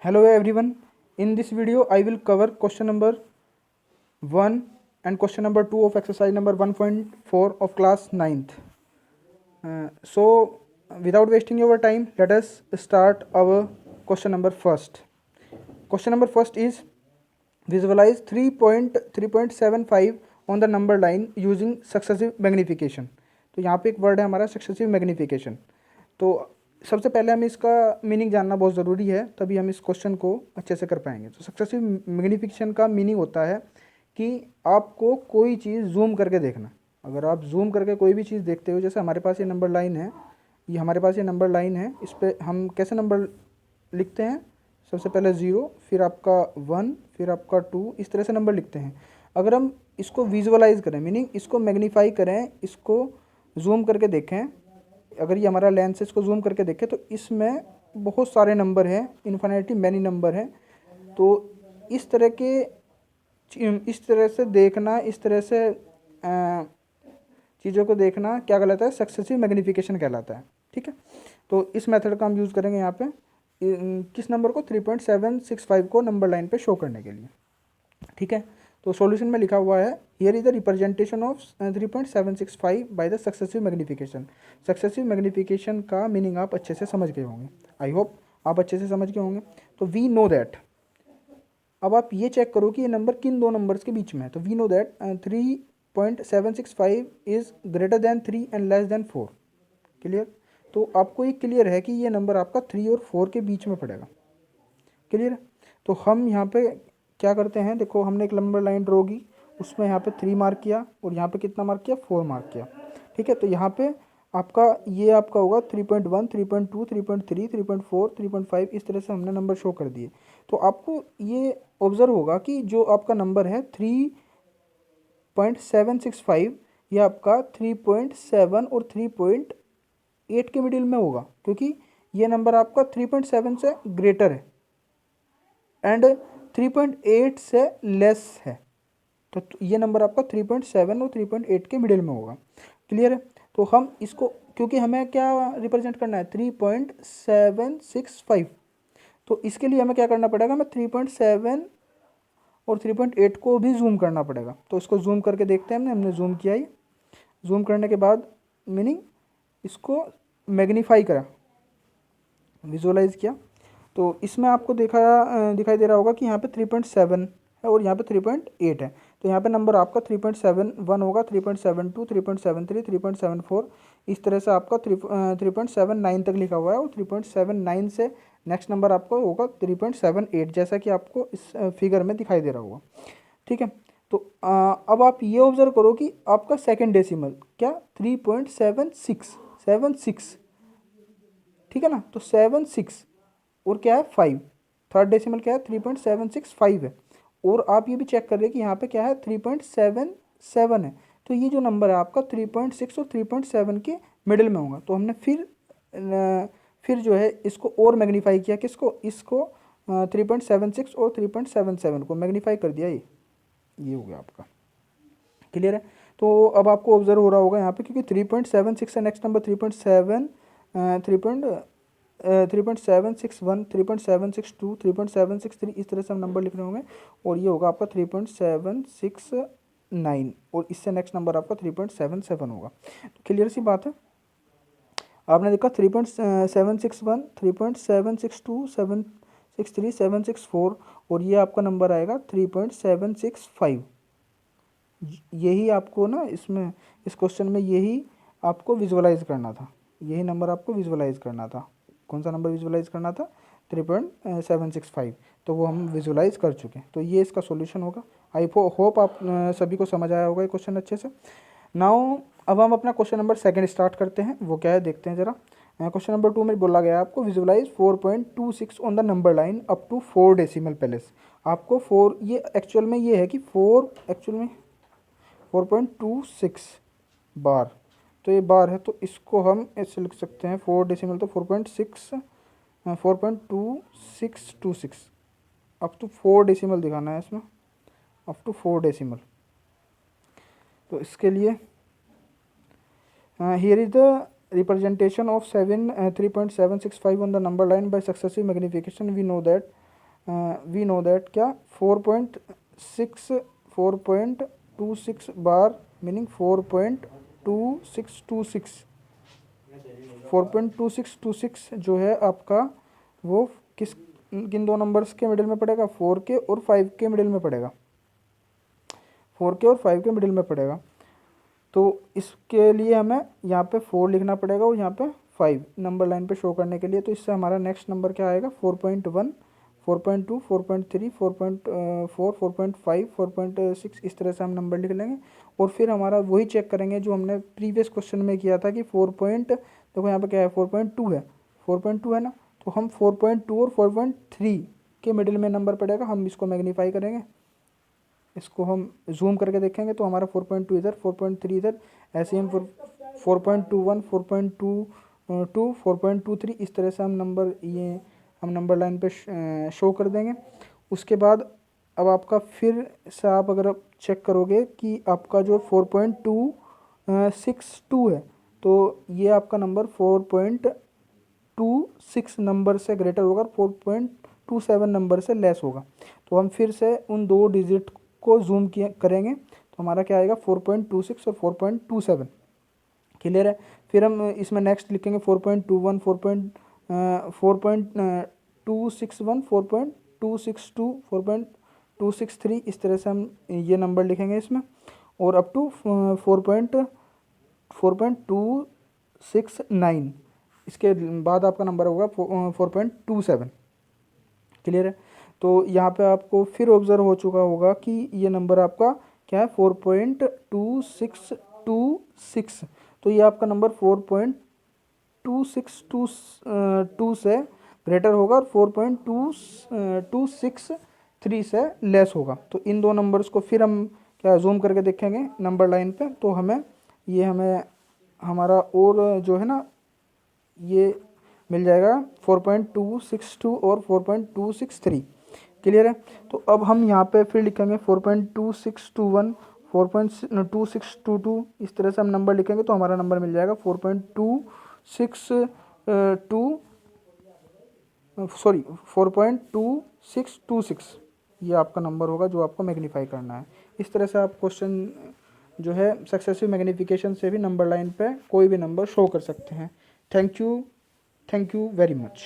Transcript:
Hello everyone. In this video, I will cover question number 1 and question number 2 of exercise number 1.4 of class 9th. Without wasting your time, let us start our question number first. Question number first is visualize 3.3.75 on the number line using successive magnification. तो यहाँ पे एक word है हमारा successive magnification. तो सबसे पहले हमें इसका मीनिंग जानना बहुत ज़रूरी है, तभी हम इस क्वेश्चन को अच्छे से कर पाएंगे. तो सक्सेसिव मैग्निफिकेशन का मीनिंग होता है कि आपको कोई चीज़ जूम करके देखना. अगर आप जूम करके कोई भी चीज़ देखते हो, जैसे हमारे पास ये नंबर लाइन है, नंबर लाइन है, इस पर हम कैसे नंबर लिखते हैं? सबसे पहले 0, फिर आपका 1, फिर आपका 2, इस तरह से नंबर लिखते हैं. अगर हम इसको विजुअलाइज करें, मीनिंग इसको मैग्नीफाई करें, इसको जूम करके देखें, अगर ये हमारा लेंस है, इसको जूम करके देखें तो इसमें बहुत सारे नंबर हैं, इन्फिनिटी मैनी नंबर हैं. तो इस तरह से देखना, इस तरह से चीज़ों को देखना क्या कहलाता है? सक्सेसिव मैग्नीफिकेशन कहलाता है. ठीक है, तो इस मेथड का हम यूज़ करेंगे यहाँ पे किस नंबर को? 3.765 को नंबर लाइन पे शो करने के लिए. ठीक है, तो सॉल्यूशन में लिखा हुआ है here is the representation of 3.765 by the successive magnification. Successive magnification का मीनिंग आप अच्छे से समझ गए होंगे. आई होप आप अच्छे से समझ गए होंगे. तो वी नो दैट, अब आप ये चेक करो कि ये नंबर किन दो नंबर्स के बीच में है. तो we know that 3.765 is greater than 3 and less than 4. Clear? तो आपको ये क्लियर है कि ये नंबर आपका 3 और 4 के बीच में पड़ेगा. क्लियर? तो हम यहाँ पे क्या करते हैं, देखो हमने एक नंबर लाइन ड्रॉ की, उसमें यहाँ पे 3 मार्क किया और यहाँ पे कितना मार्क किया? 4 मार्क किया. ठीक है, तो यहाँ पे आपका होगा 3.1, 3.2, 3.3, 3.4, 3.5, इस तरह से हमने नंबर शो कर दिए. तो आपको ये ऑब्जर्व होगा कि जो आपका नंबर है 3.765, ये आपका 3.7 और 3.8 के मिडिल में होगा, क्योंकि ये नंबर आपका 3.7 से ग्रेटर है एंड 3.8 से लेस है. तो ये नंबर आपका 3.7 और 3.8 के मिडिल में होगा. क्लियर है? तो हम इसको, क्योंकि हमें क्या रिप्रेजेंट करना है? 3.765. तो इसके लिए हमें क्या करना पड़ेगा? हमें 3.7 और 3.8 को भी जूम करना पड़ेगा. तो इसको जूम करके देखते हैं. हमने जूम किया. ही जूम करने के बाद मीनिंग इसको मैग्नीफाई करा, विजुअलाइज किया. तो इसमें आपको दिखाई दे रहा होगा कि यहाँ पे 3.7 है और यहाँ पे 3.8 है. तो यहाँ पे नंबर आपका 3.71 होगा, 3.72, 3.73, 3.74, इस तरह से आपका 3.79 तक लिखा हुआ है. और 3.79 से नेक्स्ट नंबर आपका होगा 3.78, जैसा कि आपको इस फिगर में दिखाई दे रहा होगा. ठीक है, तो अब आप ये ऑब्जर्व करो कि आपका सेकेंड डेसिमल क्या? 3.76. ठीक है ना, तो 76 और क्या है? 5. थर्ड डेसिमल क्या है? 3.765 है. और आप ये भी चेक कर रहे हैं कि यहाँ पे क्या है? 3.77 है. तो ये जो नंबर है आपका 3.6 और 3.7 के मिडिल में होगा. तो हमने फिर जो है इसको और मैग्नीफाई किया. किसको? इसको 3.76 और 3.77 को मैग्नीफाई कर दिया. ये हो गया आपका. क्लियर है? तो अब आपको ऑब्जर्व हो रहा होगा यहाँ पे, क्योंकि 3.76 है नेक्स्ट नंबर 3.7, 3.761, 3.762, 3.763, इस तरह से हम नंबर लिख रहे होंगे. और ये होगा आपका 3.769 और इससे नेक्स्ट नंबर आपका 3.77 होगा. तो क्लियर सी बात है. आपने देखा 3.761, 3.762, 763, 764 और ये आपका नंबर आएगा 3.765. यही आपको ना इसमें इस क्वेश्चन में यही आपको विजुअलाइज करना था. यही नंबर आपको विजुअलाइज करना था. कौन सा नंबर विजुअलाइज करना था? 3.765. तो वो हम विजुअलाइज कर चुके हैं. तो ये इसका सॉल्यूशन होगा. आई होप आप सभी को समझ आया होगा ये क्वेश्चन अच्छे से. नाउ अब हम अपना क्वेश्चन नंबर सेकंड स्टार्ट करते हैं. वो क्या है देखते हैं ज़रा. क्वेश्चन नंबर 2 में बोला गया है आपको visualize 4.26 on the number line up to 4 decimal place. आपको 4, ये एक्चुअल में ये है कि 4 एक्चुअल में 4.26 बार. तो ये बार है, तो इसको हम ऐसे लिख सकते हैं 4 डेसिमल, तो 4.2626 अप टू 4 डेसिमल दिखाना है इसमें, अप टू 4 डेसिमल. तो इसके लिए here is the representation of 3.765 on the number line by successive magnification. We know that we know that क्या 4.26 बार मीनिंग 4.2626 जो है आपका वो किस किन दो नंबर्स के मिडिल में पड़ेगा, 4 के और 5 के मिडिल में पड़ेगा, 4 के और 5 के मिडिल में पड़ेगा। तो इसके लिए हमें यहाँ पे 4 लिखना पड़ेगा और यहाँ पे 5 नंबर लाइन पे शो करने के लिए। तो इससे हमारा नेक्स्ट नंबर क्या आएगा 4.1, 4.2, 4.3, 4.4, 4.5, 4.6 इस तरह से हम नंबर लिख लेंगे। और फिर हमारा वही चेक करेंगे जो हमने प्रीवियस क्वेश्चन में किया था कि देखो यहाँ पे क्या है 4.2 है, 4.2 है ना, तो हम 4.2 और 4.3 के मिडिल में नंबर पड़ेगा, हम इसको मैग्नीफाई करेंगे, इसको हम जूम करके देखेंगे तो हमारा 4.2 इधर, 4.3 इधर, ऐसे ही हम 4.21, 4.22, 4.23 इस तरह से हम नंबर लाइन पे शो कर देंगे। उसके बाद अब आपका फिर से आप अगर आप चेक करोगे कि आपका जो 4.262 है तो ये आपका नंबर 4.26 नंबर से ग्रेटर होगा, 4.27 नंबर से लेस होगा। तो हम फिर से उन दो डिजिट को जूम करेंगे तो हमारा क्या आएगा 4.26 और 4.27। क्लियर है। फिर हम इसमें नेक्स्ट लिखेंगे 4.21, 4.261, 4.262, 4.263 इस तरह से हम ये नंबर लिखेंगे इसमें, और अप टू 4.269 इसके बाद आपका नंबर होगा 4.27। क्लियर है। तो यहाँ पे आपको फिर ऑब्जर्व हो चुका होगा कि ये नंबर आपका क्या है 4.2626। तो ये आपका नंबर 4.2622 से ग्रेटर होगा और 4.263 से लेस होगा। तो इन दो नंबर्स को फिर हम क्या जूम करके देखेंगे नंबर लाइन पे, तो हमें हमारा और जो है ना ये मिल जाएगा 4.262 और 4.263। क्लियर है। तो अब हम यहाँ पे फिर लिखेंगे 4.2621, 4.2622 इस तरह से हम नंबर लिखेंगे तो हमारा नंबर मिल जाएगा 4.2626 ये आपका नंबर होगा जो आपको मैग्नीफाई करना है। इस तरह से आप क्वेश्चन जो है सक्सेसिव मैग्नीफिकेशन से भी नंबर लाइन पे कोई भी नंबर शो कर सकते हैं। Thank you very much.